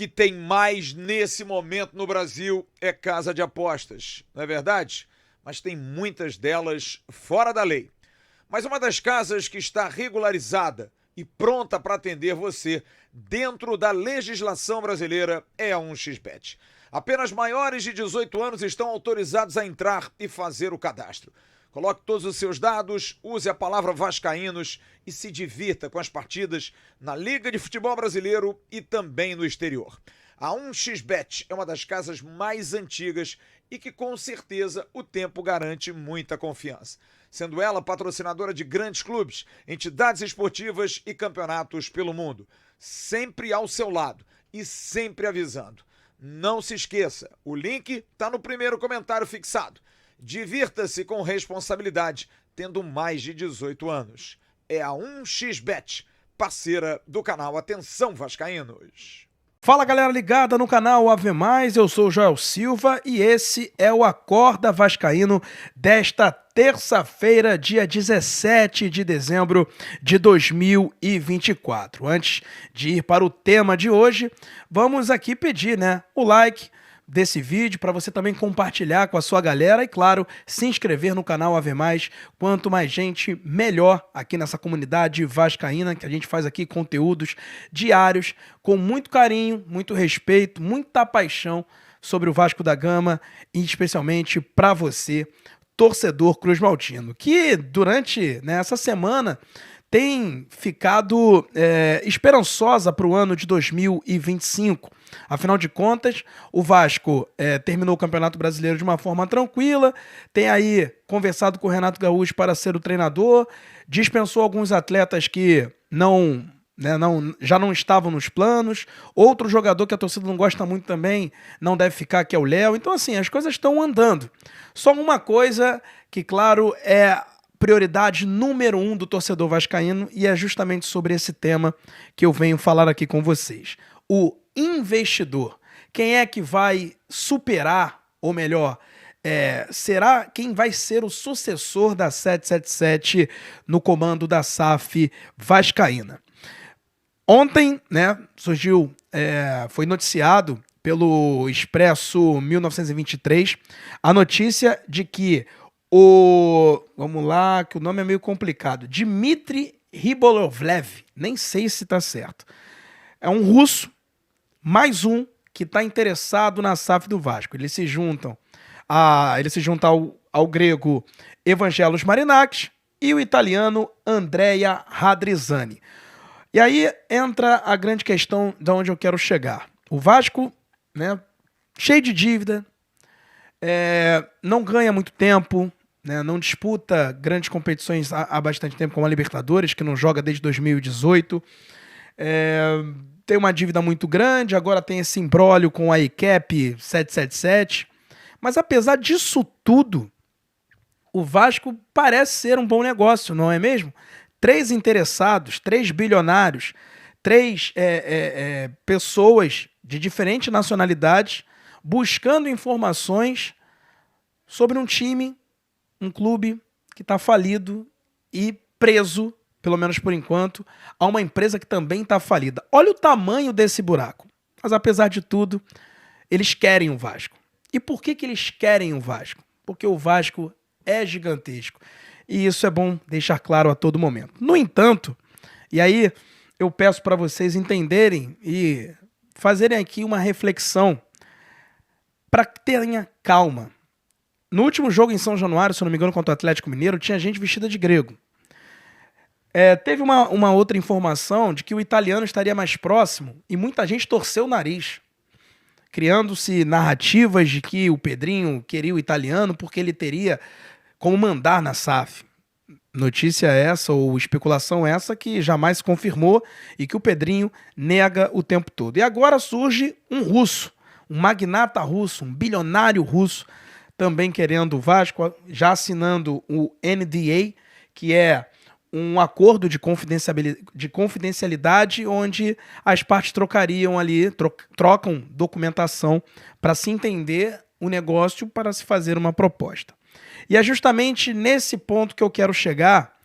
que tem mais nesse momento no Brasil é casa de apostas, não é verdade? Mas tem muitas delas fora da lei. Mas uma das casas que está regularizada e pronta para atender você dentro da legislação brasileira é a 1xBet. Apenas maiores de 18 anos estão autorizados a entrar e fazer o cadastro. Coloque todos os seus dados, use a palavra Vascaínos e se divirta com as partidas na Liga de Futebol Brasileiro e também no exterior. A 1xBet é uma das casas mais antigas e que com certeza o tempo garante muita confiança. Sendo ela patrocinadora de grandes clubes, entidades esportivas e campeonatos pelo mundo. Sempre ao seu lado e sempre avisando. Não se esqueça, o link está no primeiro comentário fixado. Divirta-se com responsabilidade, tendo mais de 18 anos. É a 1xBet, parceira do canal Atenção Vascaínos. Fala galera ligada no canal Ave Mais, eu sou o Joel Silva e esse é o Acorda Vascaíno desta terça-feira, dia 17 de dezembro de 2024. Antes de ir para o tema de hoje, vamos aqui pedir, o like desse vídeo para você também compartilhar com a sua galera e, claro, se inscrever no canal Ave Mais. Quanto mais gente, melhor aqui nessa comunidade vascaína, que a gente faz aqui conteúdos diários com muito carinho, muito respeito, muita paixão sobre o Vasco da Gama e especialmente para você, torcedor cruzmaltino, que durante essa semana tem ficado esperançosa para o ano de 2025. Afinal de contas, o Vasco terminou o Campeonato Brasileiro de uma forma tranquila, tem aí conversado com o Renato Gaúcho para ser o treinador, dispensou alguns atletas que já não estavam nos planos, outro jogador que a torcida não gosta muito também não deve ficar, que é o Léo. Então assim, as coisas estão andando. Só uma coisa que, claro, é prioridade número 1 do torcedor vascaíno, e é justamente sobre esse tema que eu venho falar aqui com vocês. O investidor. Quem é que vai superar, ou melhor, será quem vai ser o sucessor da 777 no comando da SAF vascaína? Ontem, surgiu, foi noticiado pelo Expresso 1923 a notícia de que vamos lá, que o nome é meio complicado, Dmitry Rybolovlev, nem sei se está certo, é um russo, mais um que está interessado na SAF do Vasco. Ele se junta ao grego Evangelos Marinakis e o italiano Andrea Radrizzani. E aí entra a grande questão de onde eu quero chegar. O Vasco, cheio de dívida, não ganha muito tempo, não disputa grandes competições há bastante tempo, como a Libertadores, que não joga desde 2018. Tem uma dívida muito grande, agora tem esse imbróglio com a ICAP 777. Mas apesar disso tudo, o Vasco parece ser um bom negócio, não é mesmo? 3 interessados, 3 bilionários, 3 pessoas de diferentes nacionalidades buscando informações sobre um time, um clube que está falido e preso, pelo menos por enquanto, a uma empresa que também está falida. Olha o tamanho desse buraco. Mas apesar de tudo, eles querem o Vasco. E por que eles querem o Vasco? Porque o Vasco é gigantesco. E isso é bom deixar claro a todo momento. No entanto, e aí eu peço para vocês entenderem e fazerem aqui uma reflexão para que tenha calma. No último jogo em São Januário, se eu não me engano, contra o Atlético Mineiro, tinha gente vestida de grego. Teve uma outra informação de que o italiano estaria mais próximo e muita gente torceu o nariz, criando-se narrativas de que o Pedrinho queria o italiano porque ele teria como mandar na SAF. Notícia essa, ou especulação essa, que jamais se confirmou e que o Pedrinho nega o tempo todo. E agora surge um russo, um magnata russo, um bilionário russo, também querendo o Vasco, já assinando o NDA, que é um acordo de confidencialidade onde as partes trocam documentação para se entender o negócio, para se fazer uma proposta. E é justamente nesse ponto que eu quero chegar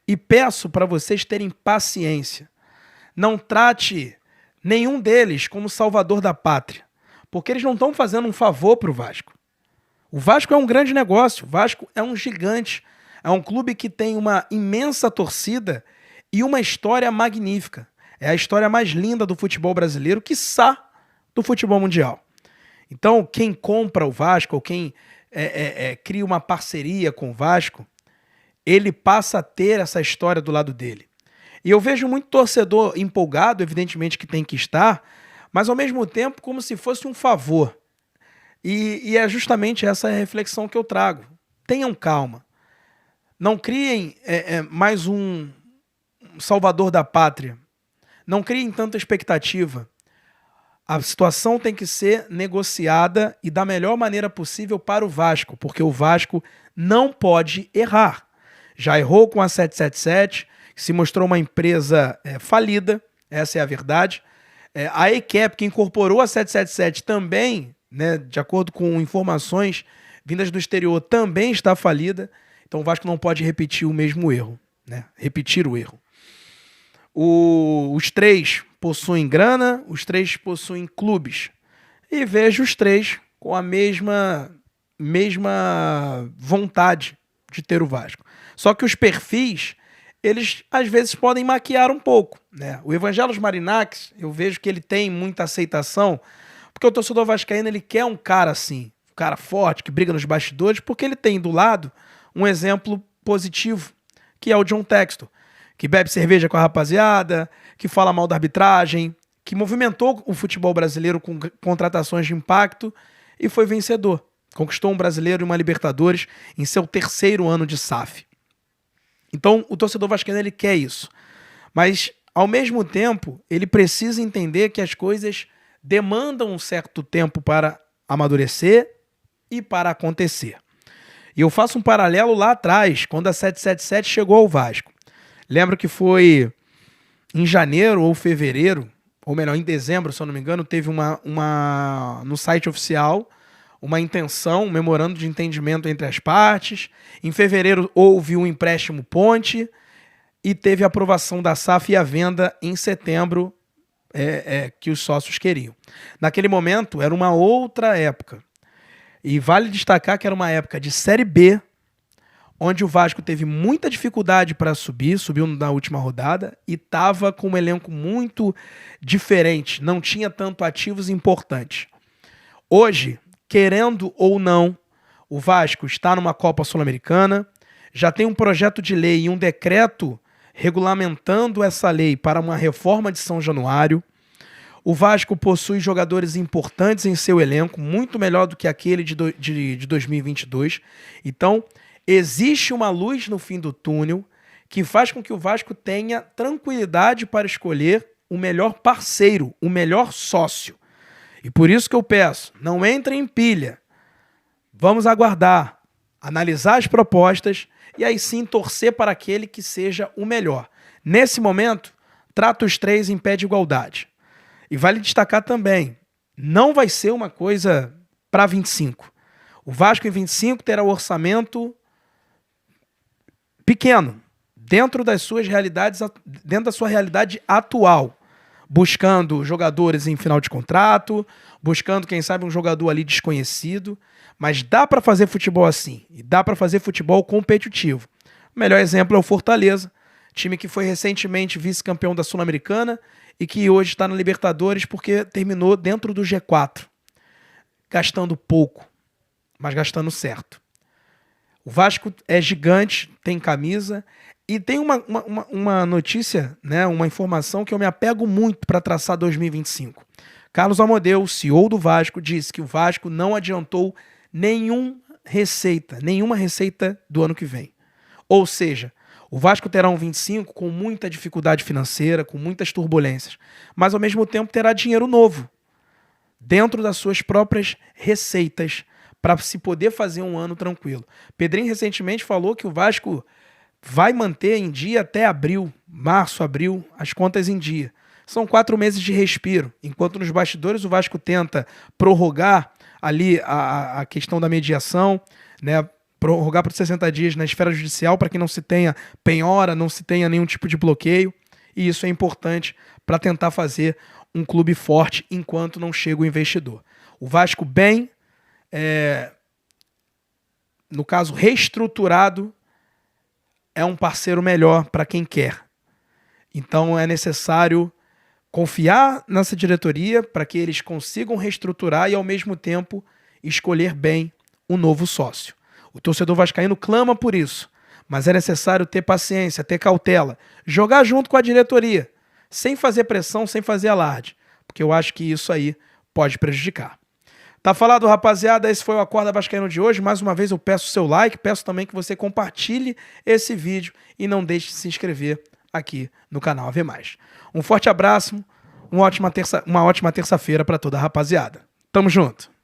e peço para vocês terem paciência. Não trate nenhum deles como salvador da pátria, porque eles não estão fazendo um favor para o Vasco. O Vasco é um grande negócio, o Vasco é um gigante, é um clube que tem uma imensa torcida e uma história magnífica. É a história mais linda do futebol brasileiro, quiçá do futebol mundial. Então, quem compra o Vasco, ou quem cria uma parceria com o Vasco, ele passa a ter essa história do lado dele. E eu vejo muito torcedor empolgado, evidentemente que tem que estar, mas ao mesmo tempo como se fosse um favor. E é justamente essa reflexão que eu trago. Tenham calma. Não criem mais um salvador da pátria. Não criem tanta expectativa. A situação tem que ser negociada e da melhor maneira possível para o Vasco, porque o Vasco não pode errar. Já errou com a 777, que se mostrou uma empresa falida, essa é a verdade. A EQEP, que incorporou a 777 também, né, de acordo com informações vindas do exterior, também está falida. Então o Vasco não pode repetir o mesmo erro, né? Repetir o erro. Os três possuem grana, os três possuem clubes. E vejo os três com a mesma vontade de ter o Vasco. Só que os perfis, eles às vezes podem maquiar um pouco, né? O Evangelos Marinákis, eu vejo que ele tem muita aceitação, porque o torcedor vascaíno, ele quer um cara assim, um cara forte, que briga nos bastidores, porque ele tem do lado um exemplo positivo, que é o John Textor, que bebe cerveja com a rapaziada, que fala mal da arbitragem, que movimentou o futebol brasileiro com contratações de impacto e foi vencedor. Conquistou um brasileiro e uma Libertadores em seu 3º ano de SAF. Então, o torcedor vascaíno, ele quer isso. Mas, ao mesmo tempo, ele precisa entender que as coisas demandam um certo tempo para amadurecer e para acontecer. E eu faço um paralelo lá atrás, quando a 777 chegou ao Vasco. Lembro que foi em janeiro ou fevereiro, ou melhor, em dezembro, se eu não me engano, teve no site oficial uma intenção, um memorando de entendimento entre as partes. Em fevereiro houve um empréstimo ponte e teve a aprovação da SAF e a venda em setembro que os sócios queriam. Naquele momento era uma outra época. E vale destacar que era uma época de Série B, onde o Vasco teve muita dificuldade para subir, subiu na última rodada e estava com um elenco muito diferente, não tinha tanto ativos importantes. Hoje, querendo ou não, o Vasco está numa Copa Sul-Americana, já tem um projeto de lei e um decreto regulamentando essa lei para uma reforma de São Januário. O Vasco possui jogadores importantes em seu elenco, muito melhor do que aquele de 2022. Então, existe uma luz no fim do túnel que faz com que o Vasco tenha tranquilidade para escolher o melhor parceiro, o melhor sócio. E por isso que eu peço, não entrem em pilha. Vamos aguardar, analisar as propostas e aí sim torcer para aquele que seja o melhor. Nesse momento, trata os três em pé de igualdade. E vale destacar também, não vai ser uma coisa para 25. O Vasco em 25 terá o orçamento pequeno, dentro das suas realidades, dentro da sua realidade atual, buscando jogadores em final de contrato, buscando, quem sabe, um jogador ali desconhecido, mas dá para fazer futebol assim, e dá para fazer futebol competitivo. O melhor exemplo é o Fortaleza, time que foi recentemente vice-campeão da Sul-Americana e que hoje está na Libertadores porque terminou dentro do G4, gastando pouco, mas gastando certo. O Vasco é gigante, tem camisa e tem uma notícia, né, uma informação que eu me apego muito para traçar 2025. Carlos Amodeu, CEO do Vasco, disse que o Vasco não adiantou nenhuma receita do ano que vem. Ou seja, o Vasco terá um 25 com muita dificuldade financeira, com muitas turbulências, mas ao mesmo tempo terá dinheiro novo, dentro das suas próprias receitas, para se poder fazer um ano tranquilo. Pedrinho recentemente falou que o Vasco vai manter em dia até março, abril, as contas em dia. São 4 meses de respiro, enquanto nos bastidores o Vasco tenta prorrogar ali a questão da mediação, né? Prorrogar por 60 dias na esfera judicial para que não se tenha penhora, não se tenha nenhum tipo de bloqueio. e isso é importante para tentar fazer um clube forte enquanto não chega o investidor. O Vasco bem, no caso reestruturado, é um parceiro melhor para quem quer. Então é necessário confiar nessa diretoria para que eles consigam reestruturar e ao mesmo tempo escolher bem um novo sócio. O torcedor vascaíno clama por isso, mas é necessário ter paciência, ter cautela, jogar junto com a diretoria, sem fazer pressão, sem fazer alarde, porque eu acho que isso aí pode prejudicar. Tá falado, rapaziada, esse foi o Acorda Vascaíno de hoje. Mais uma vez eu peço o seu like, peço também que você compartilhe esse vídeo e não deixe de se inscrever aqui no canal AV+. Um forte abraço, uma ótima terça-feira para toda a rapaziada. Tamo junto!